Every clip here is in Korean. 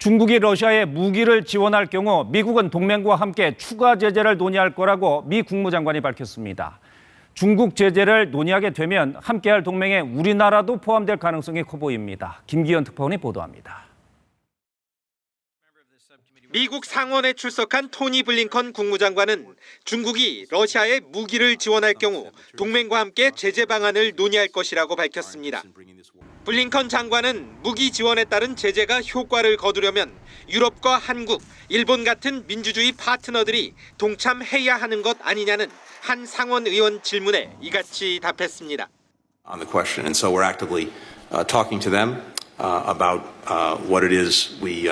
중국이 러시아에 무기를 지원할 경우 미국은 동맹과 함께 추가 제재를 논의할 거라고 미 국무장관이 밝혔습니다. 중국 제재를 논의하게 되면 함께할 동맹에 우리나라도 포함될 가능성이 커 보입니다. 김기현 특파원이 보도합니다. 미국 상원에 출석한 토니 블링컨 국무장관은 중국이 러시아에 무기를 지원할 경우 동맹과 함께 제재 방안을 논의할 것이라고 밝혔습니다. 블링컨 장관은 무기 지원에 따른 제재가 효과를 거두려면 유럽과 한국, 일본 같은 민주주의 파트너들이 동참해야 하는 것 아니냐는 한 상원 의원 질문에 이같이 답했습니다. On the question, and so we're actively talking to them about what it is we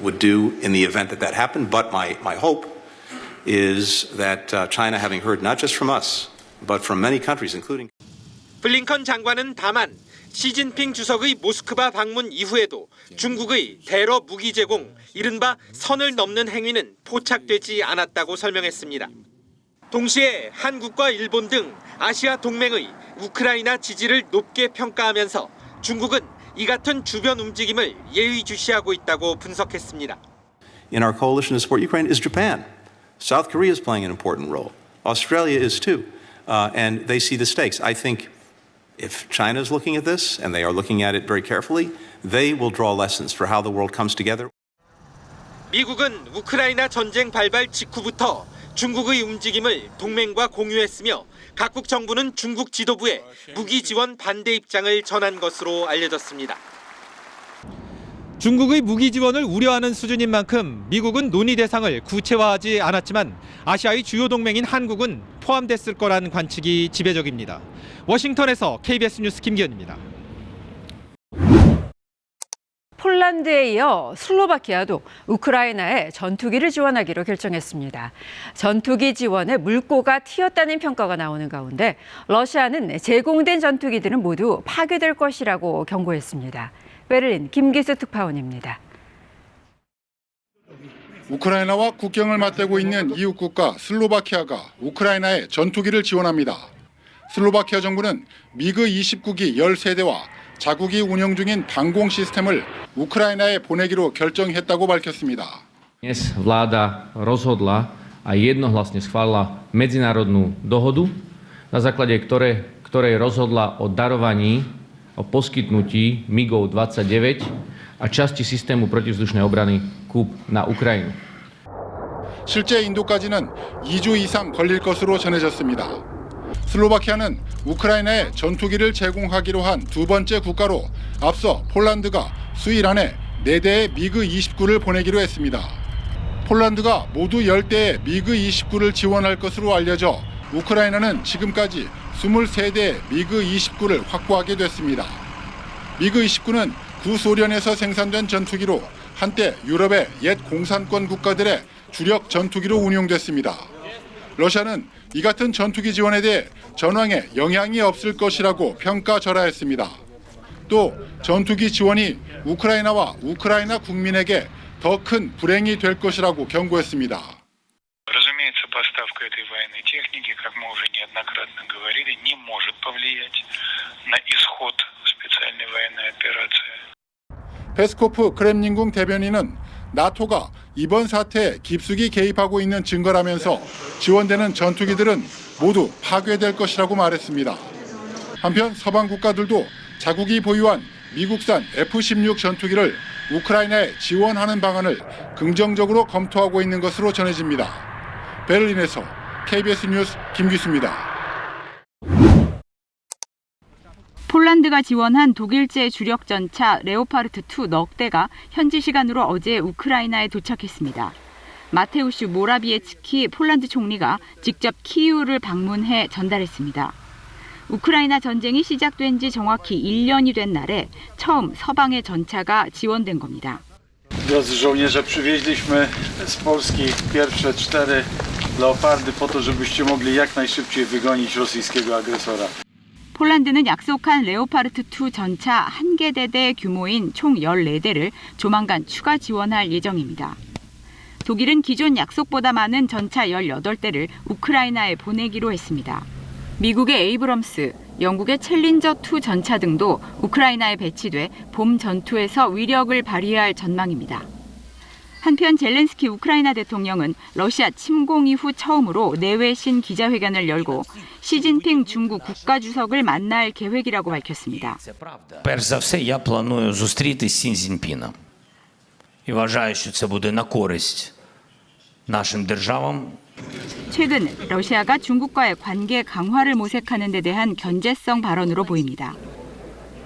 would do in the event that happened. But my hope is that China, having heard not just from us, but from many countries, including. 블링컨 장관은 다만 시진핑 주석의 모스크바 방문 이후에도 중국의 대러 무기 제공, 이른바 선을 넘는 행위는 포착되지 않았다고 설명했습니다. 동시에 한국과 일본 등 아시아 동맹의 우크라이나 지지를 높게 평가하면서 중국은 이 같은 주변 움직임을 예의주시하고 있다고 분석했습니다. In our coalition to support Ukraine is Japan. South Korea is playing an important role. Australia is too. And they see the stakes. I think if China is looking at this, and they are looking at it very carefully, they will draw lessons for how the world comes together. 미국은 우크라이나 전쟁 발발 직후부터 중국의 움직임을 동맹과 공유했으며 각국 정부는 중국 지도부에 무기 지원 반대 입장을 전한 것으로 알려졌습니다. 중국의 무기 지원을 우려하는 수준인 만큼 미국은 논의 대상을 구체화하지 않았지만 아시아의 주요 동맹인 한국은 포함됐을 거라는 관측이 지배적입니다. 워싱턴에서 KBS 뉴스 김기현입니다. 폴란드에 이어 슬로바키아도 우크라이나에 전투기를 지원하기로 결정했습니다. 전투기 지원에 물꼬가 튀었다는 평가가 나오는 가운데 러시아는 제공된 전투기들은 모두 파괴될 것이라고 경고했습니다. 베를린 김기수 특파원입니다. 우크라이나와 국경을 맞대고 있는 이웃 국가 슬로바키아가 우크라이나에 전투기를 지원합니다. 슬로바키아 정부는 미그 29기 10세대와 자국이 운영 중인 방공 시스템을 우크라이나에 보내기로 결정했다고 밝혔습니다. Dnes vláda rozhodla a jednohlasne schválila medzinárodnú dohodu, na základe ktorej rozhodla o darovaní, o poskytnutí MiGov 29 a časti systému protivzdušnej obrany KUB na Ukrajinu. 실제 인도까지는 2주 이상 걸릴 것으로 전해졌습니다. 슬로바키아는 우크라이나에 전투기를 제공하기로 한 두 번째 국가로 앞서 폴란드가 수일 안에 4대의 미그 29를 보내기로 했습니다. 폴란드가 모두 10대의 미그 29를 지원할 것으로 알려져 우크라이나는 지금까지 23대의 미그 29를 확보하게 됐습니다. 미그 29는 구소련에서 생산된 전투기로 한때 유럽의 옛 공산권 국가들의 주력 전투기로 운용됐습니다. 러시아는 이 같은 전투기 지원에 대해 전황에 영향이 없을 것이라고 평가절하했습니다. 또 전투기 지원이 우크라이나와 우크라이나 국민에게 더 큰 불행이 될 것이라고 경고했습니다. Разумеется, поставка этой военной техники, как мы уже неоднократно говорили, не может повлиять на исход специальной военной операции. 페스코프 크렘린궁 대변인은 나토가 이번 사태에 깊숙이 개입하고 있는 증거라면서 지원되는 전투기들은 모두 파괴될 것이라고 말했습니다. 한편 서방 국가들도 자국이 보유한 미국산 F-16 전투기를 우크라이나에 지원하는 방안을 긍정적으로 검토하고 있는 것으로 전해집니다. 베를린에서 KBS 뉴스 김기수입니다. 폴란드가 지원한 독일제 주력 전차 레오파르트 2 넉 대가 현지 시간으로 어제 우크라이나에 도착했습니다. 마테우슈 모라비에츠키 폴란드 총리가 직접 키이우를 방문해 전달했습니다. 우크라이나 전쟁이 시작된 지 정확히 1년이 된 날에 처음 서방의 전차가 지원된 겁니다. Drodzy żołnierze, przywieźliśmy z Polski pierwsze 4 leopardy po to, żebyście mogli jak najszybciej wygonić rosyjskiego agresora. 폴란드는 약속한 레오파르트 2 전차 1개 대대 규모인 총 14대를 조만간 추가 지원할 예정입니다. 독일은 기존 약속보다 많은 전차 18대를 우크라이나에 보내기로 했습니다. 미국의 에이브럼스, 영국의 챌린저2 전차 등도 우크라이나에 배치돼 봄 전투에서 위력을 발휘할 전망입니다. 한편 젤렌스키 우크라이나 대통령은 러시아 침공 이후 처음으로 내외신 기자회견을 열고 시진핑 중국 국가주석을 만날 계획이라고 밝혔습니다. Перш за все, я планую зустрітись з Сі Цзіньпіном. І вважаю, що це буде на користь нашим державам. 최근 러시아가 중국과의 관계 강화를 모색하는 데 대한 견제성 발언으로 보입니다.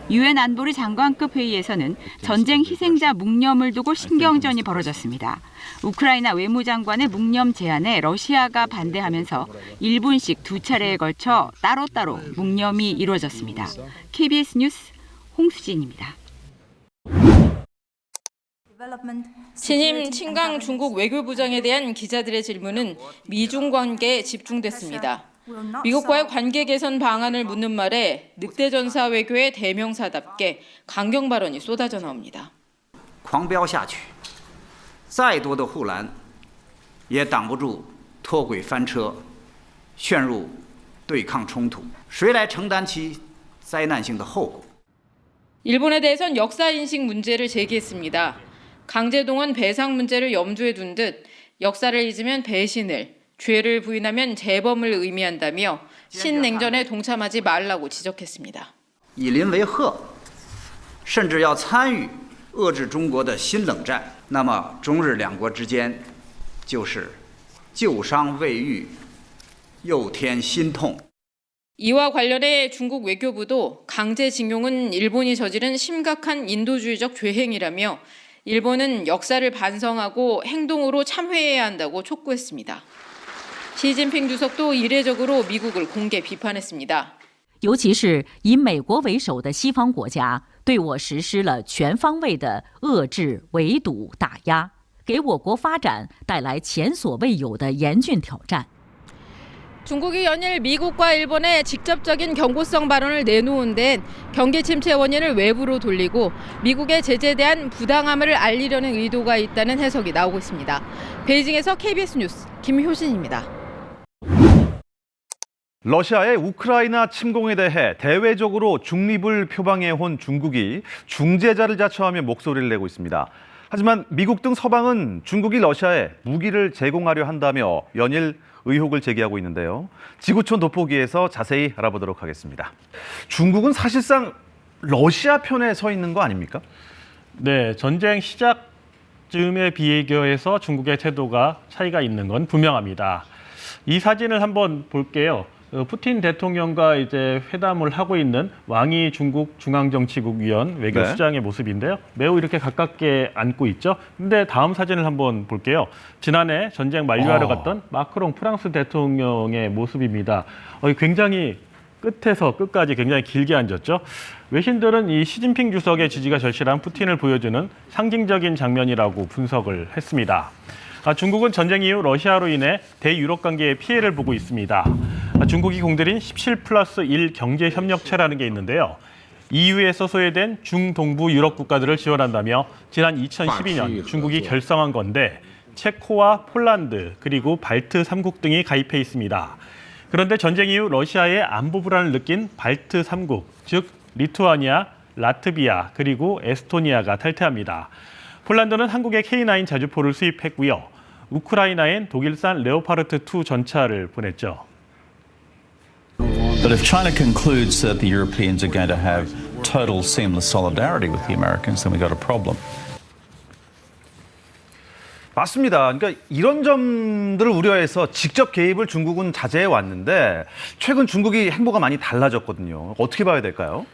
유엔 안보리 장관급 회의에서는 전쟁 희생자 묵념을 두고 신경전이 벌어졌습니다. 우크라이나 외무장관의 묵념 제안에 러시아가 반대하면서 1분씩 두 차례에 걸쳐 따로따로 묵념이 이루어졌습니다. KBS 뉴스 홍수진입니다. 신임 친강 중국 외교부장에 대한 기자들의 질문은 미중 관계에 집중됐습니다. 미국과의 관계 개선 방안을 묻는 말에 늑대 전사 외교의 대명사답게 강경 발언이 쏟아져 나옵니다. 狂飙下去，再多的护栏也挡不住脱轨翻车，陷入对抗冲突。谁来承担其灾难性的后果？ 일본에 대해선 역사인식 문제를 제기했습니다. 강제동원 배상 문제를 염두에 둔 듯 역사를 잊으면 배신을, 죄를 부인하면 재범을 의미한다며 신냉전에 동참하지 말라고 지적했습니다. 以邻为壑，甚至要参与遏制中国的新冷战，那么中日两国之间就是旧伤未愈，又添新痛。 이와 관련해 중국 외교부도 강제징용은 일본이 저지른 심각한 인도주의적 죄행이라며 일본은 역사를 반성하고 행동으로 참회해야 한다고 촉구했습니다. 시진핑 주석도 이례적으로 미국을 공개 비판했습니다. 尤其是以美国为首的西方国家对我实施了全方位的遏制、围堵、打压，给我国发展带来前所未有的严峻挑战。 중국이 연일 미국과 일본에 직접적인 경고성 발언을 내놓은 데엔 경기 침체 원인을 외부로 돌리고 미국의 제재에 대한 부당함을 알리려는 의도가 있다는 해석이 나오고 있습니다. 베이징에서 KBS 뉴스 김효신입니다. 러시아의 우크라이나 침공에 대해 대외적으로 중립을 표방해온 중국이 중재자를 자처하며 목소리를 내고 있습니다. 하지만 미국 등 서방은 중국이 러시아에 무기를 제공하려 한다며 연일 의혹을 제기하고 있는데요. 지구촌 돋보기에서 자세히 알아보도록 하겠습니다. 중국은 사실상 러시아 편에 서 있는 거 아닙니까? 네, 전쟁 시작쯤에 비교해서 중국의 태도가 차이가 있는 건 분명합니다. 이 사진을 한번 볼게요. 푸틴 대통령과 이제 회담을 하고 있는 왕이 중국 중앙정치국 위원 외교수장의 모습인데요. 매우 이렇게 가깝게 안고 있죠. 근데 다음 사진을 한번 볼게요. 지난해 전쟁 만류하러 갔던 마크롱 프랑스 대통령의 모습입니다. 굉장히 끝에서 끝까지 굉장히 길게 앉았죠. 외신들은 이 시진핑 주석의 지지가 절실한 푸틴을 보여주는 상징적인 장면이라고 분석을 했습니다. 중국은 전쟁 이후 러시아로 인해 대유럽 관계에 피해를 보고 있습니다. 중국이 공들인 17+1 경제협력체라는 게 있는데요. EU에서 소외된 중동부 유럽 국가들을 지원한다며 지난 2012년 중국이 결성한 건데 체코와 폴란드 그리고 발트 3국 등이 가입해 있습니다. 그런데 전쟁 이후 러시아의 안보 불안을 느낀 발트 3국, 즉 리투아니아, 라트비아 그리고 에스토니아가 탈퇴합니다. 폴란드는 한국의 K9 자주포를 수입했고요. 우크라이나엔 독일산 레오파르트 2 전차를 보냈죠. But if China concludes that the Europeans are going to have total seamless solidarity with the Americans, then we've got a problem. 맞습니다. 그러니까 이런 점들을 우려해서 직접 개입을 중국은 자제해 왔는데 최근 중국이 행보가 많이 달라졌거든요. 어떻게 봐야 될까요?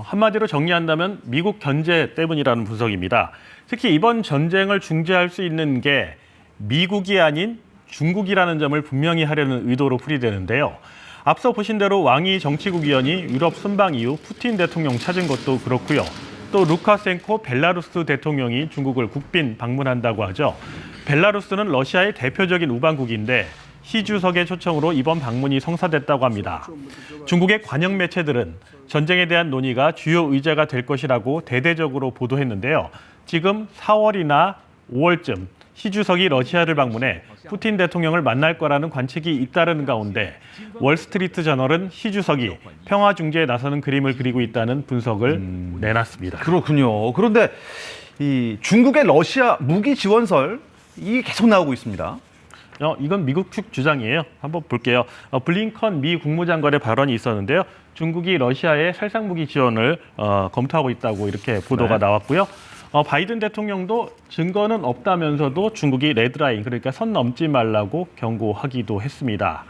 한마디로 정리한다면 미국 견제 때문이라는 분석입니다. 특히 이번 전쟁을 중재할 수 있는 게 미국이 아닌 중국이라는 점을 분명히 하려는 의도로 풀이되는데요. 앞서 보신 대로 왕이 정치국 위원이 유럽 순방 이후 푸틴 대통령 찾은 것도 그렇고요. 또 루카센코 벨라루스 대통령이 중국을 국빈 방문한다고 하죠. 벨라루스는 러시아의 대표적인 우방국인데 시 주석의 초청으로 이번 방문이 성사됐다고 합니다. 중국의 관영 매체들은 전쟁에 대한 논의가 주요 의제가 될 것이라고 대대적으로 보도했는데요. 지금 4월이나 5월쯤 시 주석이 러시아를 방문해 푸틴 대통령을 만날 거라는 관측이 잇따르는 가운데 월스트리트 저널은 시 주석이 평화 중재에 나서는 그림을 그리고 있다는 분석을 내놨습니다. 그렇군요. 그런데 이 중국의 러시아 무기 지원설 이 계속 나오고 있습니다. 이건 미국 측 주장이에요. 한번 볼게요. 블링컨 미 국무장관의 발언이 있었는데요. 중국이 러시아에 살상 무기 지원을 검토하고 있다고 이렇게 보도가 나왔고요. 바이든 대통령도 증거는 없다면서도 중국이 레드라인, 그러니까 선 넘지 말라고 경고하기도 했습니다.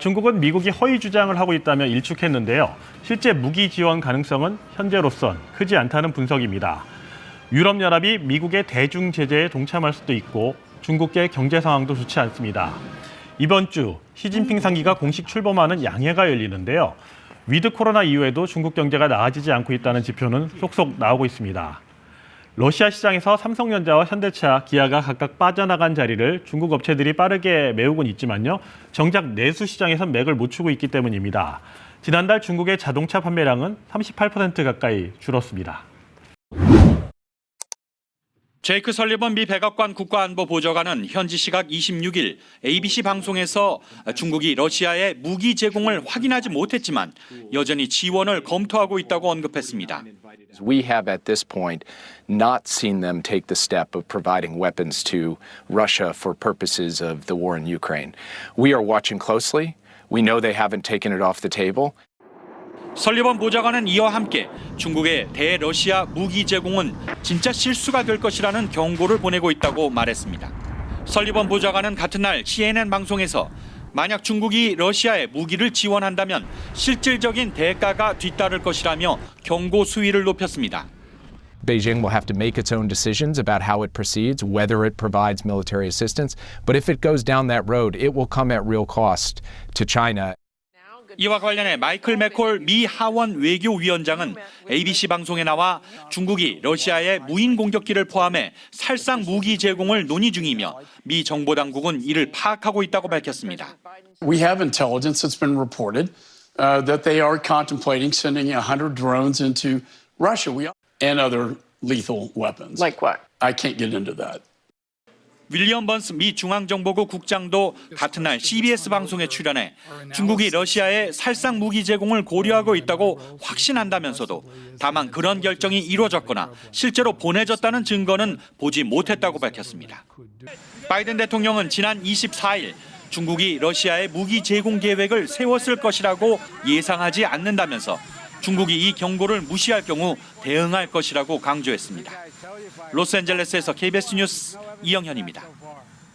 중국은 미국이 허위 주장을 하고 있다며 일축했는데요. 실제 무기 지원 가능성은 현재로선 크지 않다는 분석입니다. 유럽연합이 미국의 대중 제재에 동참할 수도 있고 중국계 경제 상황도 좋지 않습니다. 이번 주 시진핑 상기가 공식 출범하는 양해가 열리는데요. 위드 코로나 이후에도 중국 경제가 나아지지 않고 있다는 지표는 속속 나오고 있습니다. 러시아 시장에서 삼성전자와 현대차, 기아가 각각 빠져나간 자리를 중국 업체들이 빠르게 메우곤 있지만요. 정작 내수 시장에선 맥을 못 추고 있기 때문입니다. 지난달 중국의 자동차 판매량은 38% 가까이 줄었습니다. 제이크 설리번 미 백악관 국가안보보좌관은 현지 시각 26일 ABC 방송에서 중국이 러시아에 무기 제공을 확인하지 못했지만 여전히 지원을 검토하고 있다고 언급했습니다. We have at this point not seen them take the step of providing weapons to Russia for purposes of the war in Ukraine. We are watching closely. We know they haven't taken it off the table. 설리번 보좌관은 이와 함께 중국의 대러시아 무기 제공은 진짜 실수가 될 것이라는 경고를 보내고 있다고 말했습니다. 설리번 보좌관은 같은 날 CNN 방송에서 만약 중국이 러시아에 무기를 지원한다면 실질적인 대가가 뒤따를 것이라며 경고 수위를 높였습니다. Beijing will have to make its own decisions about how it proceeds, whether it provides military assistance. But if it goes down that road, it will come at real cost to China. 이와 관련해 마이클 맥콜 미 하원 외교위원장은 ABC 방송에 나와 중국이 러시아의 무인 공격기를 포함해 살상 무기 제공을 논의 중이며 미 정보당국은 이를 파악하고 있다고 밝혔습니다. We have intelligence that's been reported that they are contemplating sending 100 drones into Russia and other lethal weapons. Like what? I can't get into that. 윌리엄 번스 미 중앙정보국 국장도 같은 날 CBS 방송에 출연해 중국이 러시아에 살상 무기 제공을 고려하고 있다고 확신한다면서도 다만 그런 결정이 이루어졌거나 실제로 보내졌다는 증거는 보지 못했다고 밝혔습니다. 바이든 대통령은 지난 24일 중국이 러시아에 무기 제공 계획을 세웠을 것이라고 예상하지 않는다면서 중국이 이 경고를 무시할 경우 대응할 것이라고 강조했습니다. 로스앤젤레스에서 KBS 뉴스 이영현입니다.